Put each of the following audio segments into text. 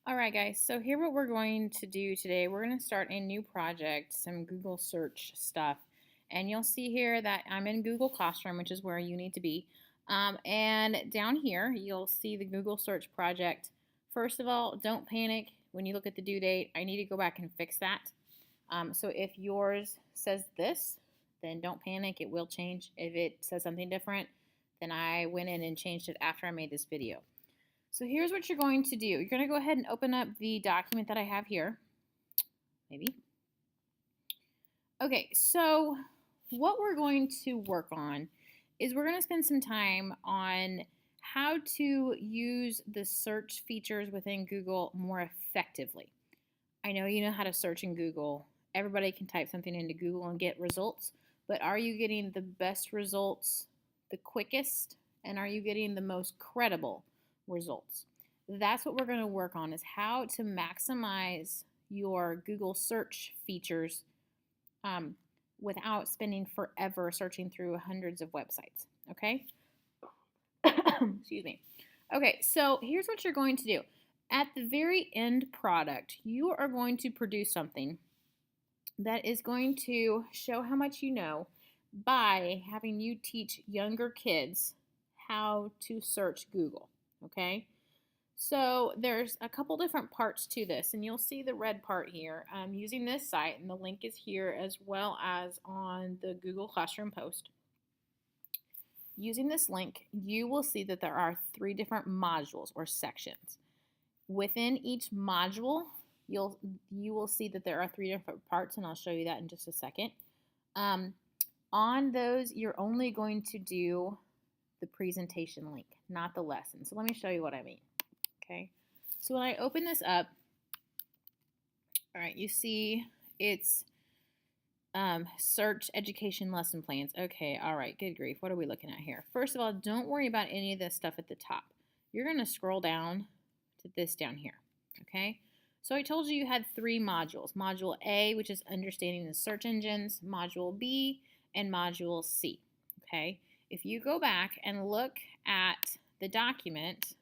All right, guys, so here what we're going to do today, we're going to start a new project, some Google search stuff. And you'll see here that I'm in Google Classroom, which is where you need to be. And down here, you'll see the Google search project. First of all, don't panic when you look at the due date. I need to go back and fix that. So if yours says this, then don't panic. It will change. If it says something different, then I went in and changed it after I made this video. So here's what you're going to do. You're going to go ahead and open up the document that I have here. Maybe. Okay, so what we're going to work on is we're going to spend some time on how to use the search features within Google more effectively. I know you know how to search in Google. Everybody can type something into Google and get results, but are you getting the best results the quickest? And are you getting the most credible results? That's what we're going to work on, is how to maximize your Google search features without spending forever searching through hundreds of websites. Okay? Excuse me. Okay, so here's what you're going to do. At the very end product, you are going to produce something that is going to show how much you know by having you teach younger kids how to search Google. Okay? So there's a couple different parts to this, and you'll see the red part here. I'm using this site, and the link is here as well as on the Google Classroom post. Using this link, you will see that there are 3 different modules or sections. Within each module, you will see that there are 3 different parts, and I'll show you that in just a second. On those, you're only going to do the presentation link, not the lesson. So let me show you what I mean. Okay, so when I open this up, all right, you see it's search education lesson plans. Okay, all right, good grief. What are we looking at here? First of all, don't worry about any of this stuff at the top. You're going to scroll down to this down here, okay? So I told you had 3 modules. Module A, which is understanding the search engines, Module B, and Module C, okay? If you go back and look at the document,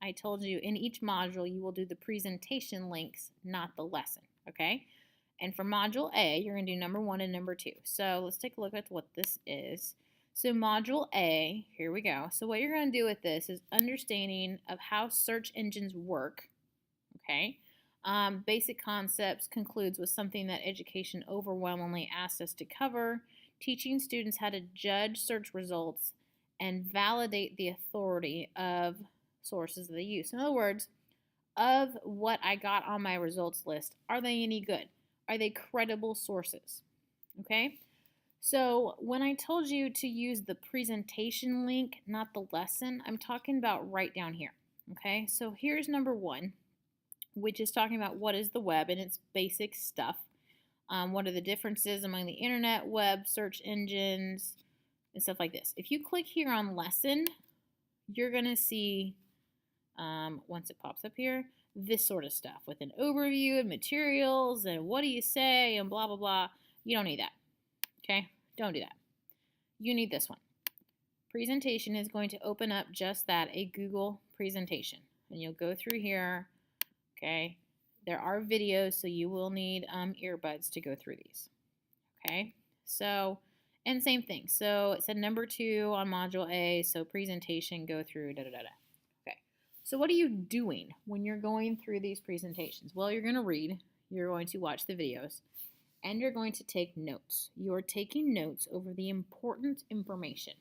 I told you in each module you will do the presentation links, not the lesson, okay? And for Module A, you're going to do number 1 and number 2. So let's take a look at what this is. So Module A, here we go. So what you're going to do with this is understanding of how search engines work, okay? Basic concepts concludes with something that education overwhelmingly asks us to cover, teaching students how to judge search results and validate the authority of sources that they use. In other words, of what I got on my results list, are they any good? Are they credible sources? Okay? So when I told you to use the presentation link, not the lesson, I'm talking about right down here. Okay? So here's number 1, which is talking about what is the web and its basic stuff. What are the differences among the internet, web, search engines, and stuff like this. If you click here on lesson, you're going to see once it pops up here, this sort of stuff with an overview and materials and what do you say and blah, blah, blah. You don't need that, okay? Don't do that. You need this one. Presentation is going to open up just that, a Google presentation. And you'll go through here, okay? There are videos, so you will need earbuds to go through these, okay? So, and same thing. So it said number 2 on Module A, so presentation, go through, da-da-da-da. So what are you doing when you're going through these presentations? Well, you're going to read, you're going to watch the videos, and you're going to take notes. You're taking notes over the important information.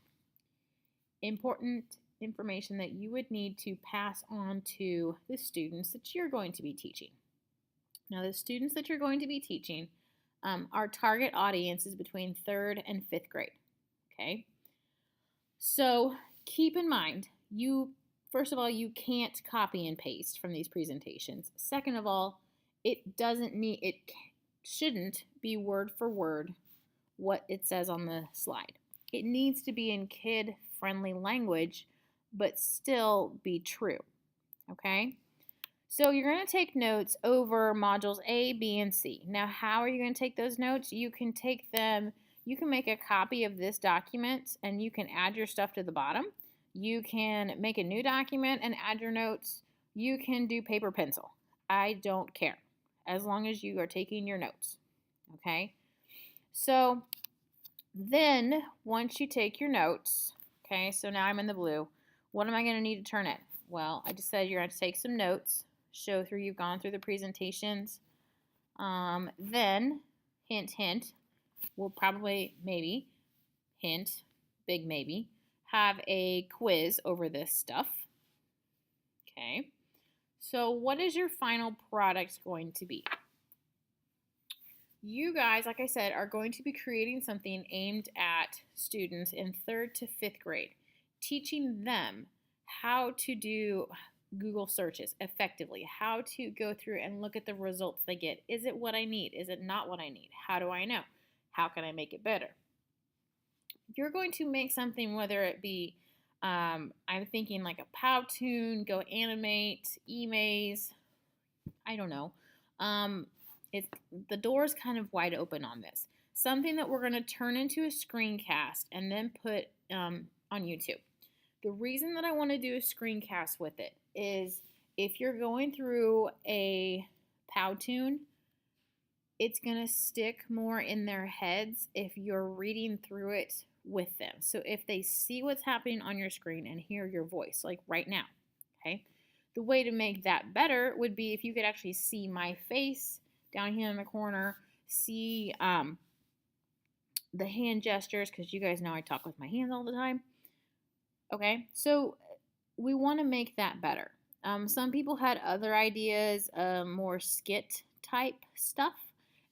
Important information that you would need to pass on to the students that you're going to be teaching. Now, the students that you're going to be teaching, our target audience is between 3rd and 5th grade, okay? So keep in mind, first of all, you can't copy and paste from these presentations. Second of all, it shouldn't be word for word what it says on the slide. It needs to be in kid-friendly language, but still be true, okay? So you're going to take notes over modules A, B, and C. Now, how are you going to take those notes? You can take them, you can make a copy of this document, and you can add your stuff to the bottom. You can make a new document and add your notes. You can do paper pencil. I don't care as long as you are taking your notes. Okay? So then once you take your notes, okay, so now I'm in the blue, what am I going to need to turn in? Well, I just said you're going to take some notes, show through you've gone through the presentations. Then, hint, hint, we'll probably, maybe, hint, big maybe, have a quiz over this stuff. Okay, so what is your final product going to be? You guys, like I said, are going to be creating something aimed at students in 3rd to 5th grade, teaching them how to do Google searches effectively, how to go through and look at the results they get. Is it what I need? Is it not what I need? How do I know? How can I make it better? You're going to make something, whether it be, I'm thinking like a Powtoon, Go Animate, eMaze, I don't know. The door is kind of wide open on this. Something that we're going to turn into a screencast and then put on YouTube. The reason that I want to do a screencast with it is if you're going through a Powtoon, it's going to stick more in their heads if you're reading through it with them. So if they see what's happening on your screen and hear your voice, like right now, okay? The way to make that better would be if you could actually see my face down here in the corner, see the hand gestures, because you guys know I talk with my hands all the time. Okay, so we want to make that better. Some people had other ideas, more skit type stuff.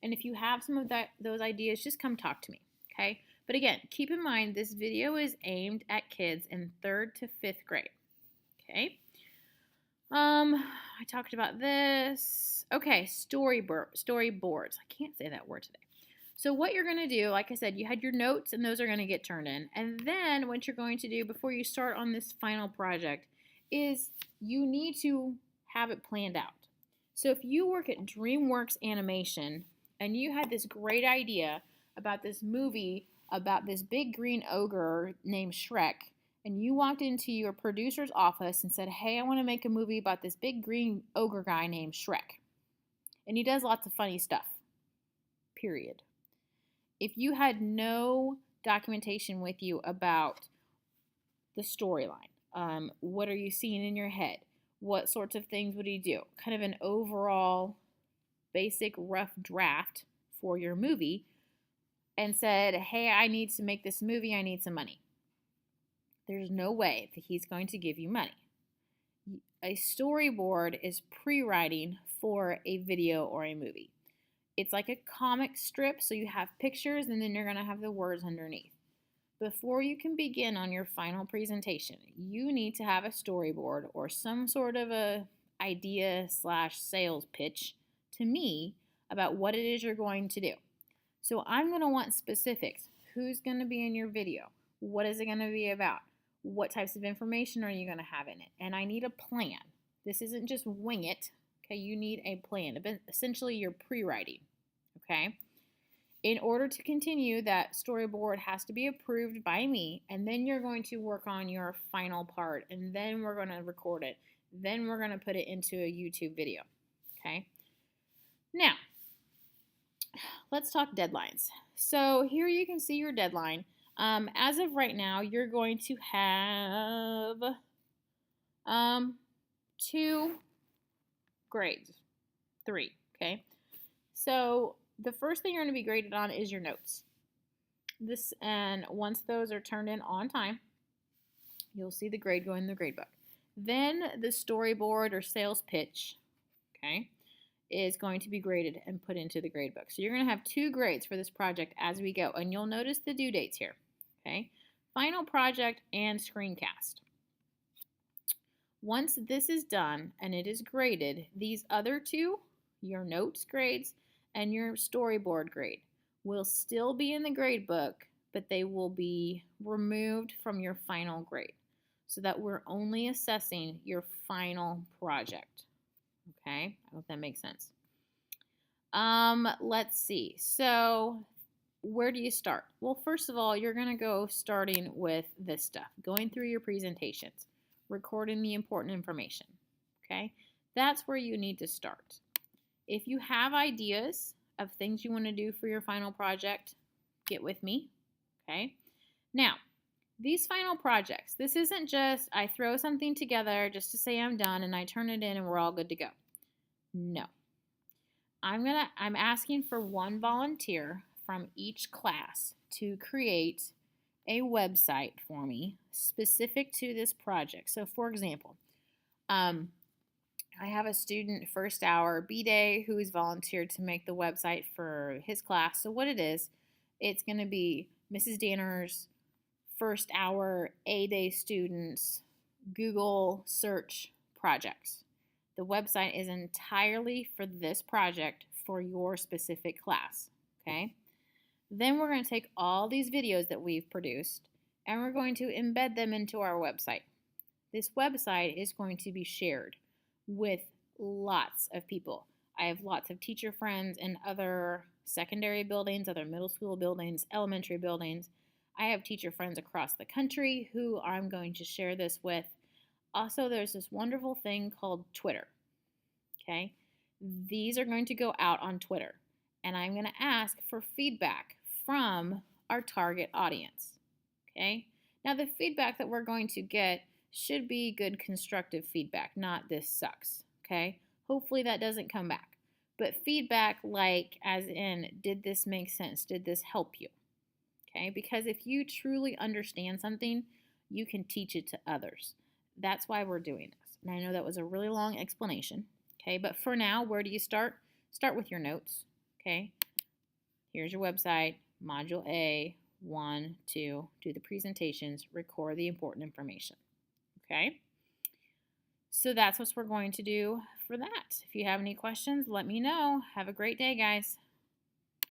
And if you have some of those ideas, just come talk to me, okay? But again, keep in mind this video is aimed at kids in 3rd to 5th grade, okay? I talked about this. Okay, storyboards. I can't say that word today. So what you're going to do, like I said, you had your notes and those are going to get turned in. And then what you're going to do before you start on this final project is you need to have it planned out. So if you work at DreamWorks Animation and you had this great idea about this movie about this big green ogre named Shrek, and you walked into your producer's office and said, hey, I want to make a movie about this big green ogre guy named Shrek. And he does lots of funny stuff, period. If you had no documentation with you about the storyline, what are you seeing in your head? What sorts of things would he do? Kind of an overall basic rough draft for your movie, and said, hey, I need to make this movie, I need some money. There's no way that he's going to give you money. A storyboard is pre-writing for a video or a movie. It's like a comic strip, so you have pictures and then you're going to have the words underneath. Before you can begin on your final presentation, you need to have a storyboard or some sort of a idea/sales pitch to me about what it is you're going to do. So I'm going to want specifics. Who's going to be in your video? What is it going to be about? What types of information are you going to have in it? And I need a plan. This isn't just wing it. Okay, you need a plan. Essentially, you're pre-writing. Okay? In order to continue, that storyboard has to be approved by me, and then you're going to work on your final part, and then we're going to record it. Then we're going to put it into a YouTube video. Okay? Now, let's talk deadlines. So here you can see your deadline. As of right now, you're going to have 2 grades, 3, okay? So the first thing you're going to be graded on is your notes. And once those are turned in on time, you'll see the grade go in the grade book. Then the storyboard or sales pitch, okay, is going to be graded and put into the grade book. So you're going to have 2 grades for this project as we go, and you'll notice the due dates here, okay? Final project and screencast. Once this is done and it is graded, these other 2, your notes grades and your storyboard grade, will still be in the grade book, but they will be removed from your final grade so that we're only assessing your final project. Okay, I hope that makes sense. Let's see. So where do you start? Well, first of all, you're going to go starting with this stuff, going through your presentations, recording the important information. Okay, That's where you need to start. If you have ideas of things you want to do for your final project, get with me, okay? Now, these final projects, this isn't just I throw something together just to say I'm done and I turn it in and we're all good to go. No. I'm asking for one volunteer from each class to create a website for me specific to this project. So for example, I have a student first hour B-Day who has volunteered to make the website for his class. So what it is, it's going to be Mrs. Danner's first hour A-Day students Google search projects. The website is entirely for this project for your specific class, okay? Then we're going to take all these videos that we've produced and we're going to embed them into our website. This website is going to be shared with lots of people. I have lots of teacher friends in other secondary buildings, other middle school buildings, elementary buildings. I have teacher friends across the country who I'm going to share this with. Also, there's this wonderful thing called Twitter, okay? These are going to go out on Twitter, and I'm going to ask for feedback from our target audience, okay? Now, the feedback that we're going to get should be good constructive feedback, not this sucks, okay? Hopefully that doesn't come back. But feedback like as in, did this make sense? Did this help you? Okay, because if you truly understand something, you can teach it to others. That's why we're doing this. And I know that was a really long explanation, okay? But for now, where do you start? Start with your notes, okay? Here's your website, Module A, 1, 2, do the presentations, record the important information, okay? So that's what we're going to do for that. If you have any questions, let me know. Have a great day, guys.